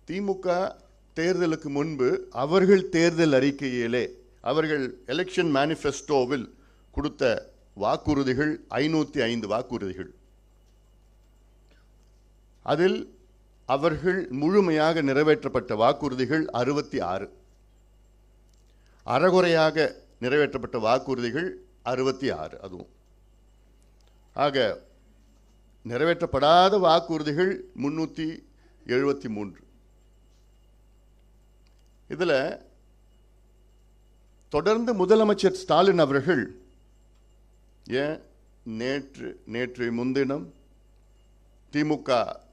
திமுக தேர்தலுக்கு முன்பு அவர்கள் தேர்தல் அறிக்கையிலே அவர்கள் எலெக்ஷன் மேனிஃபெஸ்டோவில் கொடுத்த வாக்குறுதிகள் 505 வாக்குறுதிகள். அதில் அவர்கள் முழுமையாக நிறைவேற்றப்பட்ட வாக்குறுதிகள் 66, அறகுறையாக நிறைவேற்றப்பட்ட வாக்குறுதிகள் 66. அதுவும் ஆக நிறைவேற்றப்படாத வாக்குறுதிகள் 373. இதில் தொடர்ந்து முதலமைச்சர் ஸ்டாலின் அவர்கள் ஏன் நேற்று முன்தினம் திமுக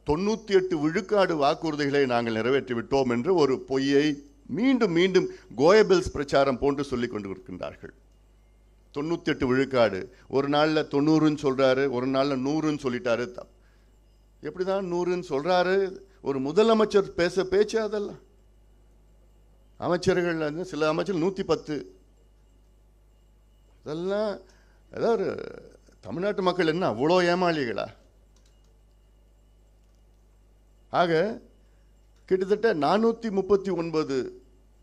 98 விழுக்காடு வாக்குறுதிகளை நாங்கள் நிறைவேற்றிவிட்டோம் என்று ஒரு பொய்யை மீண்டும் மீண்டும் கோயபிள்ஸ் பிரச்சாரம் போன்று சொல்லிக் கொண்டிருக்கின்றார்கள். 98 விழுக்காடு, ஒரு நாளில் 90ன்னு சொல்றாரு, ஒரு நாளில் 100ன்னு சொல்லிட்டாரு. எப்படிதான் 100ன்னு சொல்றாரு? ஒரு முதலமைச்சர் பேச்சு அதெல்லாம். அமைச்சர்கள் சில அமைச்சர் 110. இதெல்லாம் ஏதாவது தமிழ்நாட்டு மக்கள் என்ன அவ்வளோ ஏமாளிகளா? ஆக கிட்டத்தட்ட 439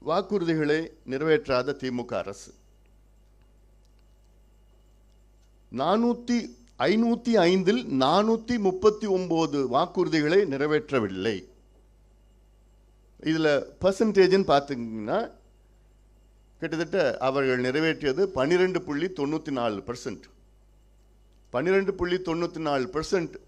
வாக்குறுதிகளை நிறைவேற்றாத திமுக அரசு 505 439 வாக்குறுதிகளை நிறைவேற்றவில்லை. இதில் பர்சன்டேஜ்னு பார்த்தீங்கன்னா கிட்டத்தட்ட அவர்கள் நிறைவேற்றியது 12.94%. 12.94%